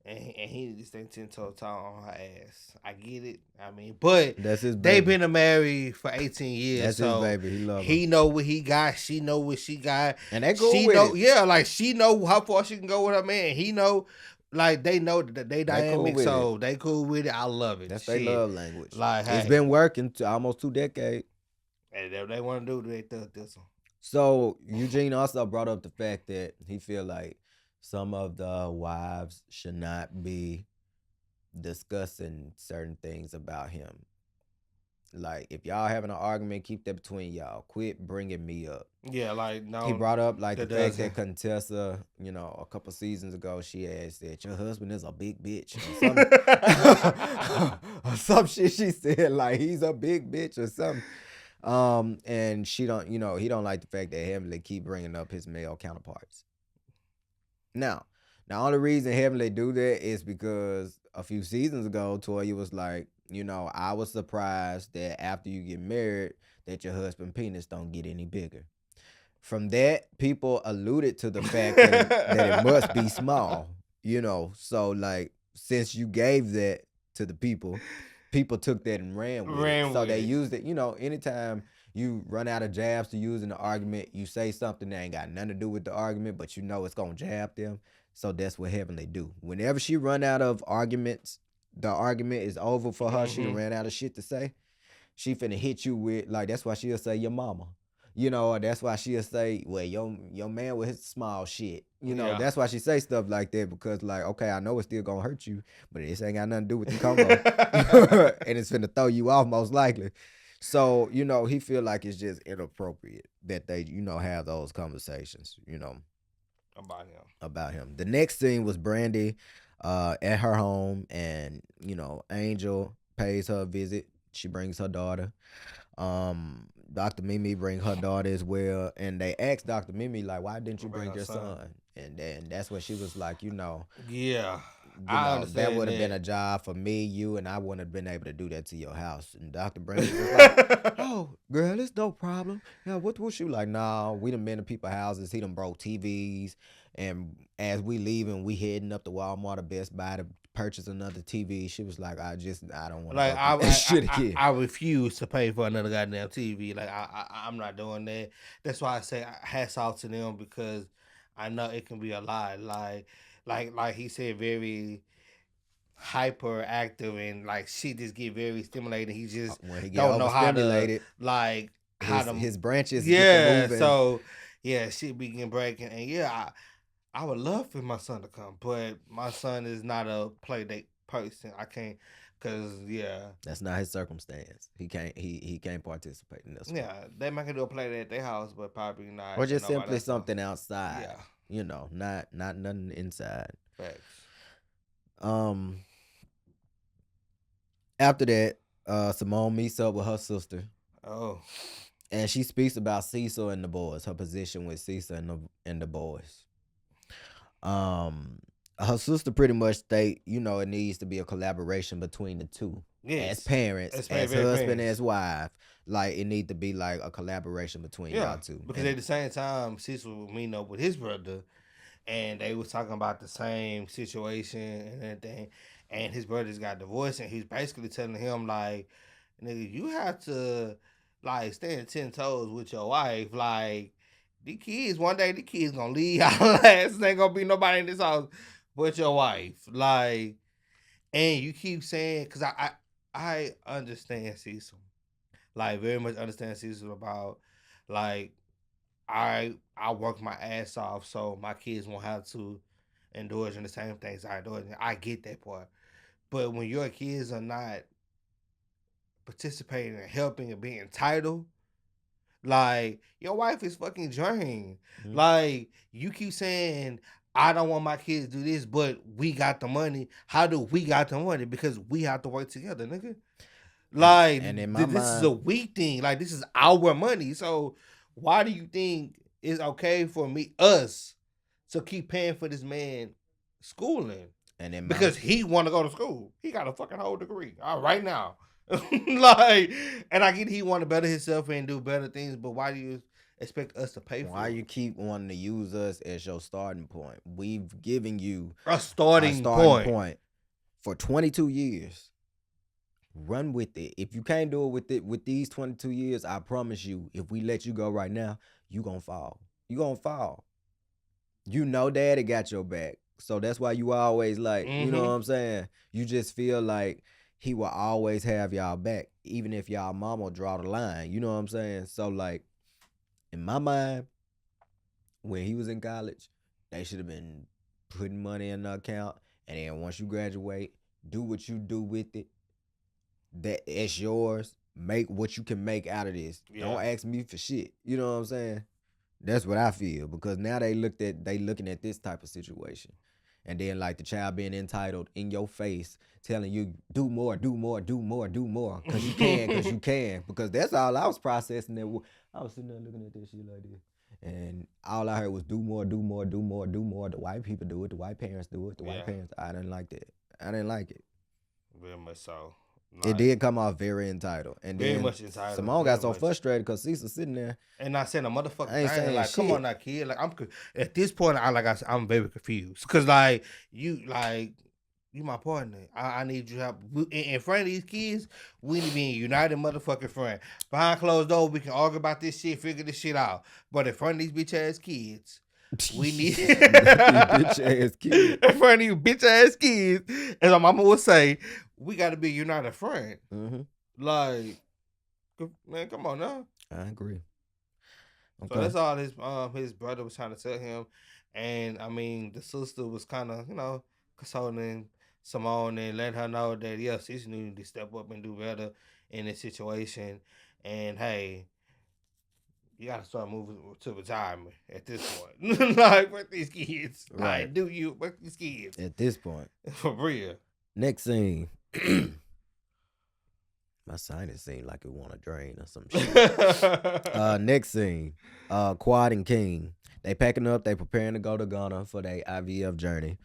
And he just ain't 10-toe on her ass. I get it. I mean, but That's his they baby. been married for 18 years. That's so his baby. He love her. he know what he got. She know what she got. And they cool she with know, it. yeah, like she know how far she can go with her man. He know, like they know that they dynamic, with so they cool with it. I love it. That's their love language. Like, It's hey, been working to almost 2 decades. and if they want to do, they do this one. So Eugene also brought up the fact that he feel like some of the wives should not be discussing certain things about him. Like, if y'all having an argument, keep that between y'all. Quit bringing me up. Yeah, like, no. He brought up like the fact doesn't. that Contessa, a couple seasons ago, she had said your husband is a big bitch or some shit. She said like he's a big bitch or something. And she don't, he don't like the fact that Heavenly keep bringing up his male counterparts. Now, the only reason Heavenly do that is because a few seasons ago, Toya was like, I was surprised that after you get married, that your husband penis don't get any bigger. From that, people alluded to the fact that it must be small, So like, since you gave that to the people took that and ran with it. So they used it, anytime you run out of jabs to use in the argument, you say something that ain't got nothing to do with the argument, but it's gonna jab them. So that's what Heavenly do. Whenever she run out of arguments, the argument is over for her. She ran out of shit to say. She finna hit you with, like, that's why she'll say your mama. Or that's why she'll say, well, your man with his small shit. That's why she say stuff like that, because like, okay, I know it's still gonna hurt you, but this ain't got nothing to do with the combo. And it's finna throw you off most likely. So, he feel like it's just inappropriate that they, have those conversations, about him. The next scene was Brandy at her home, and Angel pays her a visit. She brings her daughter. Dr. Mimi bring her daughter as well, and they asked Dr. Mimi like, why didn't you bring your son? And then that's when she was like, yeah, that would have been a job for me, you, and I wouldn't have been able to do that to your house. And Dr. Brandy was like, oh, girl, it's no problem. Yeah, what you like? Nah, we done been to people's houses. He done broke TVs. And as we leaving, we heading up to Walmart or Best Buy to purchase another TV. She was like, I don't want to I refuse to pay for another goddamn TV. Like, I'm not doing that. That's why I say hats off to them, because I know it can be a lot. Like he said, very hyperactive, and like she just get very stimulated. He just when he get don't know how to his branches. Yeah, so yeah, she begin breaking, and yeah, I would love for my son to come, but my son is not a play date person. I can't, cause that's not his circumstance. He can't participate in this. Yeah, they might do a play date at their house, but probably not. Or just simply something outside. Yeah, not nothing inside. Facts. After that, Simone meets up with her sister. Oh. And she speaks about Cecil and the boys, her position with Cecil and the boys. Her sister pretty much state, it needs to be a collaboration between the two. As Yes. parents, As as very husband, parents. as wife. Like it need to be like a collaboration between Yeah. y'all two. Because at the same time, Cecil was meeting up with his brother, and they was talking about the same situation and everything. And his brothers got divorced, and he's basically telling him like, "Nigga, you have to like stand 10 toes with your wife. Like, the kids one day, the kids gonna leave y'all ass. Ain't gonna be nobody in this house but your wife. Like, and you keep saying, cause I understand Cecil, like very much understand Cecil about like I work my ass off so my kids won't have to indulge in the same things I indulge in. I get that part. But when your kids are not participating and helping and being entitled, like your wife is fucking drained. Mhm. Like you keep saying, I don't want my kids to do this, but we got the money. How do we got the money? Because we have to work together, nigga. Like and in my this is a mind, weak thing. Like this is our money. So why do you think it's okay for us to keep paying for this man schooling? and in my Because he want to go to school. He got a fucking whole degree. All right now. Like, and I get he want to better himself and do better things, but why do you expect us to pay for why it? you keep wanting to use us as your starting point? We've given you A a starting starting point. point for 22 years. Run with it. If you can't do it with these 22 years, I promise you, if we let you go right now, you gonna fall. You gonna fall. You know daddy got your back. So that's why you always like, you know what I'm saying? You just feel like he will always have y'all back, even if y'all mama draw the line. You know what I'm saying? So like in my mind, when he was in college, they should have been putting money in the account. And then once you graduate, do what you do with it. That it's yours. Make what you can make out of this. Yeah. Don't ask me for shit. You know what I'm saying? That's what I feel, because now they looking at this type of situation. And then like the child being entitled in your face, telling you do more, do more, do more, do more, cause you can, cause you can, because that's all I was processing. I was sitting there looking at this shit like this, and all I heard was do more, do more, do more, do more. The white people do it, the white parents do it, the white parents. I didn't like that. I didn't like it. Very much so. It did come off very entitled, and very then much entitled. Simone got so frustrated because Cecil sitting there and not saying a motherfucking I ain't thing. saying Like, come shit. on, now, kid. Like, at this point, I'm very confused because like you my partner. I need you help. In front of these kids, we need to be a united motherfucking friend. Behind closed doors, we can argue about this shit, figure this shit out. But in front of these bitch ass kids, we need bitch ass kids. In front of you bitch ass kids, as my mama would say, we got to be a united friend. Mm-hmm. Like, man, come on now. I agree. Okay. So that's all his brother was trying to tell him, and I mean the sister was kind of consoling Simone and letting her know that yes, she needed to step up and do better in this situation, and hey, you gotta start moving to retirement at this point. Like with these kids, right? Like, do you with these kids at this point for real? Next scene. My sinus seemed like it want to drain or some shit. Next scene. Quad and King. They packing up. They preparing to go to Ghana for their IVF journey.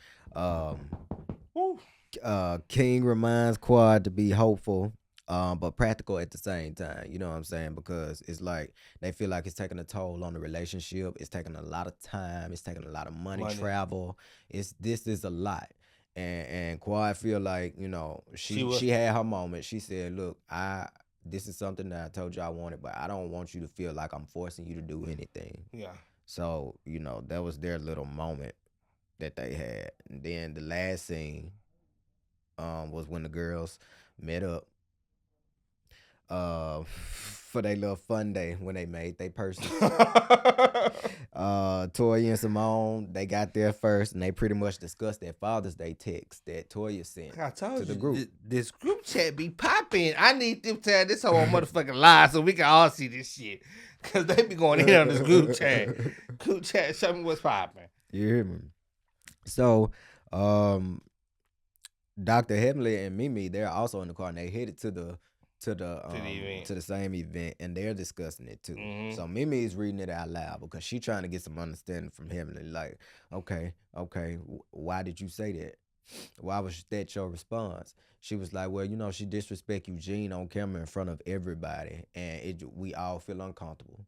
King reminds Quad to be hopeful, but practical at the same time. You know what I'm saying? Because it's like they feel like it's taking a toll on the relationship. It's taking a lot of time. It's taking a lot of money. Travel. This is a lot. And Quad feel like, she had her moment. She said, look, this is something that I told you I wanted, but I don't want you to feel like I'm forcing you to do anything. Yeah. So, that was their little moment that they had. And then the last scene was when the girls met up for their little fun day when they made their purses. Toya and Simone, they got there first, and they pretty much discussed that Father's Day text that Toya sent to the group. This group chat be popping. I need them to have this whole motherfucking live so we can all see this shit. Because they be going in on this group chat. Group chat, show me what's popping. You hear me? So, Dr. Heavenly and Mimi, they're also in the car, and they headed to the to the event. to the same event, and they're discussing it too. Mhm. So Mimi is reading it out loud because she's trying to get some understanding from Heavenly. Like, okay, why did you say that? Why was that your response? She was like, well, she disrespect Eugene on camera in front of everybody, and we all feel uncomfortable.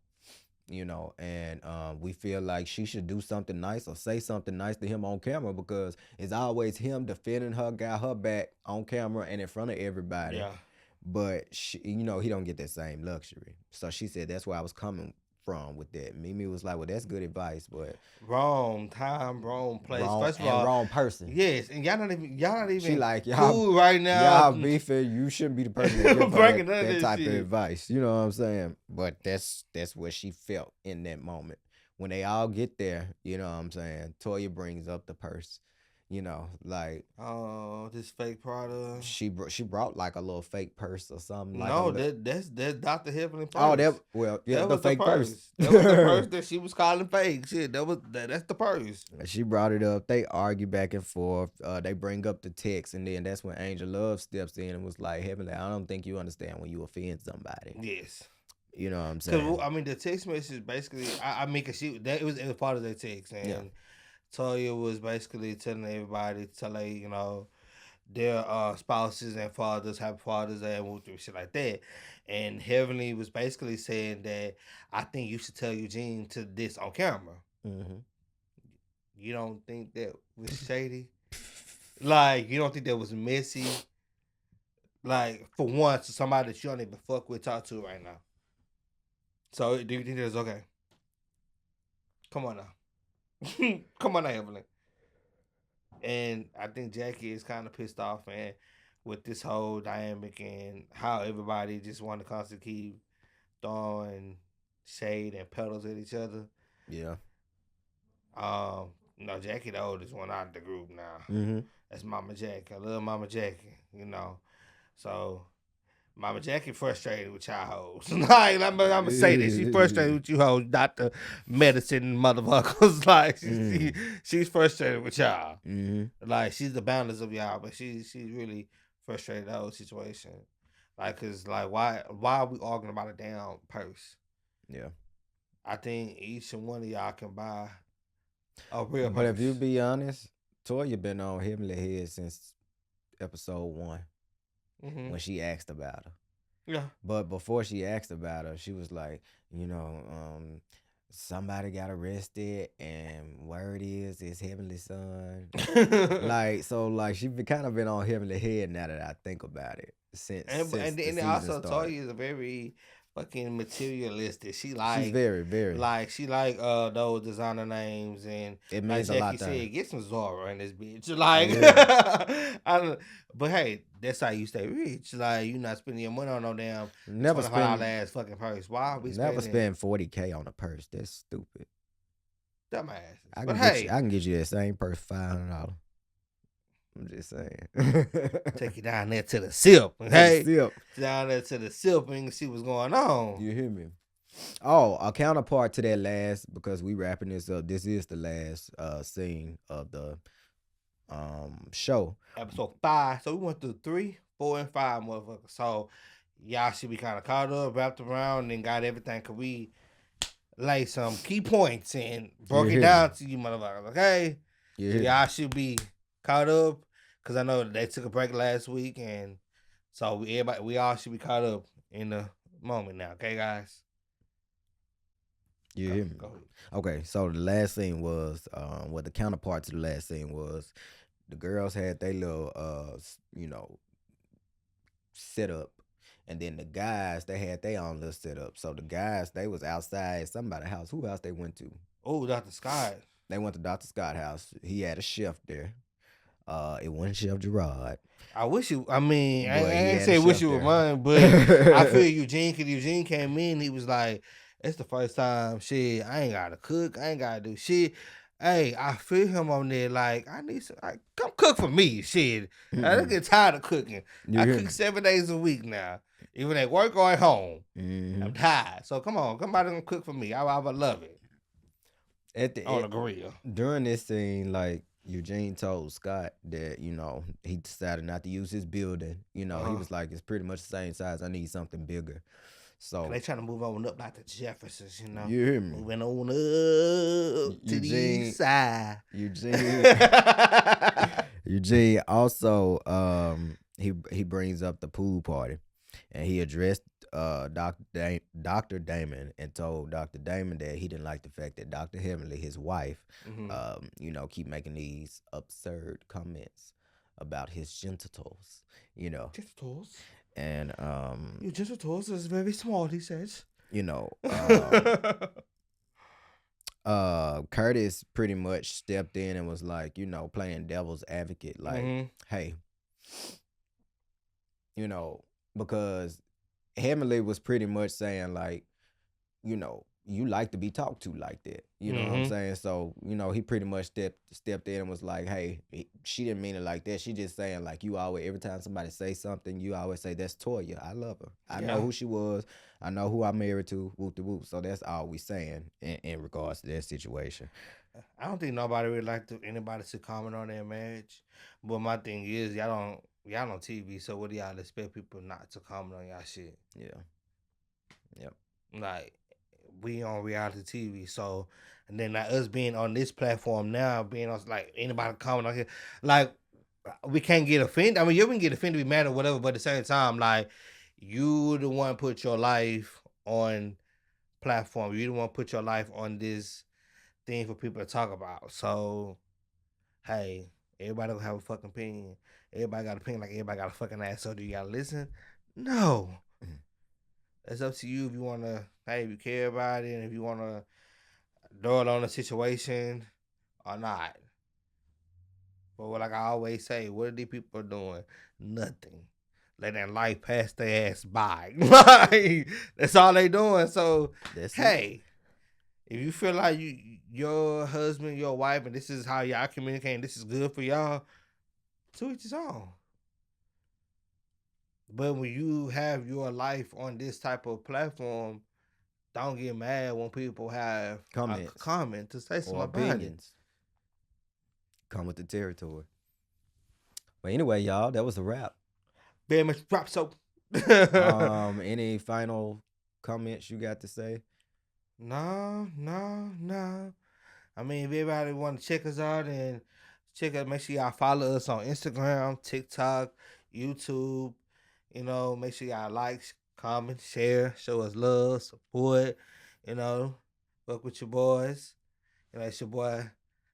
And we feel like she should do something nice or say something nice to him on camera because it's always him defending her, got her back on camera and in front of everybody. Yeah. But he don't get that same luxury. So she said that's where I was coming from with that. Mimi was like, well, that's good advice, but wrong time, wrong place. First of and all, wrong person. yes, and y'all not even She like, cool right now. Y'all beefing. You shouldn't be the person that give her that type of advice. You know what I'm saying? But that's what she felt in that moment. When they all get there, you know what I'm saying? Toya brings up the purse. Like, oh, this fake product. She brought like a little fake purse or something. No, that's Dr. Heavenly purse. Oh, the fake purse. That was the purse that she was calling fake. Shit, that's the purse. She brought it up. They argue back and forth. They bring up the text, and then that's when Angel Love steps in and was like, Heavenly, I don't think you understand when you offend somebody. Yes. You know what I'm saying? I mean, the text message basically, cause it was part of their text, and Toya was basically telling everybody to their spouses and fathers, happy Father's Day and shit like that. And Heavenly was basically saying that I think you should tell Eugene to this on camera. Mm-hmm. You don't think that was shady? Like, you don't think that was messy? Like, for once, somebody that you don't even fuck with, talk to right now. So, do you think that's okay? Come on now. Come on now, Evelyn. And I think Jackie is kind of pissed off and with this whole dynamic and how everybody just want to constantly keep throwing shade and petals at each other. Yeah. Jackie the oldest one out of the group now. Mm-hmm. That's Mama Jackie. I love Mama Jackie, So Mama Jackie frustrated with y'all hoes. Like, I'm gonna say this. She frustrated with you hoes, not the medicine motherfuckers. Like, she's frustrated with y'all. Mm-hmm. Like, she's the balance of y'all, but she's really frustrated the whole situation. Like, cause like why are we arguing about a damn purse? Yeah. I think each and one of y'all can buy a real purse. But if you be honest, Toya been on Heavenly Head since episode 1. Mm-hmm. When she asked about her. Yeah. But before she asked about her, she was like, somebody got arrested and word is it's Heavenly's son. She kind of been on Heavenly Head now that I think about it. Since and also Toya is a very fucking materialistic. She's very, very she those designer names and it means like a lot. Jackie said, get some Zara in this bitch. Like, but hey, that's how you stay rich. Like, you not spending your money on no damn never spend ass fucking purse. Why are we never spend $40K on a purse? That's stupid. Dumbass. I can get you that same purse for $500. I'm just saying. Take you down there to the SIP. Hey, down there to the SIP and see what's going on. You hear me? Oh, a counterpart to that because we wrapping this up. This is the last scene of the show. Episode 5. So we went through 3, 4, and 5, motherfuckers. So y'all should be kind of caught up, wrapped around, and got everything. Cause we lay some key points and broke it down to you, motherfuckers. Okay? Y'all should be caught up because I know they took a break last week, and so we all should be caught up in the moment now. Okay, guys. You hear me? Okay, so the last scene was the counterpart to the last scene was the girls had their little setup, and then the guys they had their own little setup. So the guys they was outside somebody's house. Who house they went to? Oh, Dr. Scott. They went to Dr. Scott's house. He had a chef there. It wasn't Chef Gerard. I wish you. I mean, I ain't say wish you were mine, but I feel Eugene because Eugene came in. He was like, "It's the first time. Shit, I ain't gotta cook. I ain't gotta do shit." Hey, I feel him on there. Like I need some. Come cook for me. Shit, I get tired of cooking. I cook 7 days a week now, even at work or at home. I'm tired. So come on, come out and cook for me. I would love it. On the grill. During this scene, like Eugene told Scott that, he decided not to use his building. He was like, it's pretty much the same size. I need something bigger. So They trying to move on up like the Jeffersons, you hear me? moving on up to the east side. Eugene also he brings up the pool party, and he addressed Dr. Damon and told Dr. Damon that he didn't like the fact that Dr. Heavenly, his wife, keep making these absurd comments about his genitals, Genitals. and Your genitals is very small, he says. Curtis pretty much stepped in and was like, playing devil's advocate, like, hey, because Heavenly was pretty much saying, like, you like to be talked to like that. You know what I'm saying? So, he pretty much stepped in and was like, hey, she didn't mean it like that. She just saying, like, you always, every time somebody say something, you always say, that's Toya. I love her. I know who she was. I know who I married to. Whoop de whoop. So that's all we saying in regards to that situation. I don't think nobody really like anybody to comment on their marriage. But my thing is, y'all on TV, so what do y'all expect people not to comment on y'all shit? Yeah. Yep. Like, we on reality TV, so, and then like us being on this platform now, being on, like, anybody comment on here, like, we can't get offended. I mean, you can get offended, be mad or whatever, but at the same time, like, you the one put your life on platform. You the one put your life on this thing for people to talk about. So, hey, everybody gonna have a fucking opinion. Everybody got an opinion, like everybody got a fucking ass. So do you gotta listen? No. It's up to you if you wanna, hey, if you care about it and if you wanna dwell on the situation or not. But like I always say, what are these people doing? Nothing. Letting life pass their ass by. Like, that's all they doing. So hey, if you feel like your husband, your wife, and this is how y'all communicate, and this is good for y'all, to each his own. But when you have your life on this type of platform, don't get mad when people have a comment to say something about opinions. Come with the territory. But anyway, y'all, that was a wrap. Very much wrap. So, any final comments you got to say? No. I mean, if everybody want to check us out and make sure y'all follow us on Instagram, TikTok, YouTube. Make sure y'all like, comment, share, show us love, support. Work with your boys. It's your boy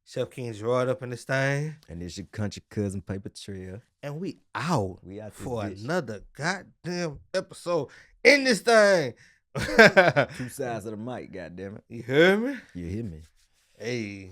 Chef King's right up in this thing. And it's your country cousin Paper Trail. And we out for bitch. Another goddamn episode in this thing. Two sides of the mic, goddamn it. You heard me? You hear me? Hey.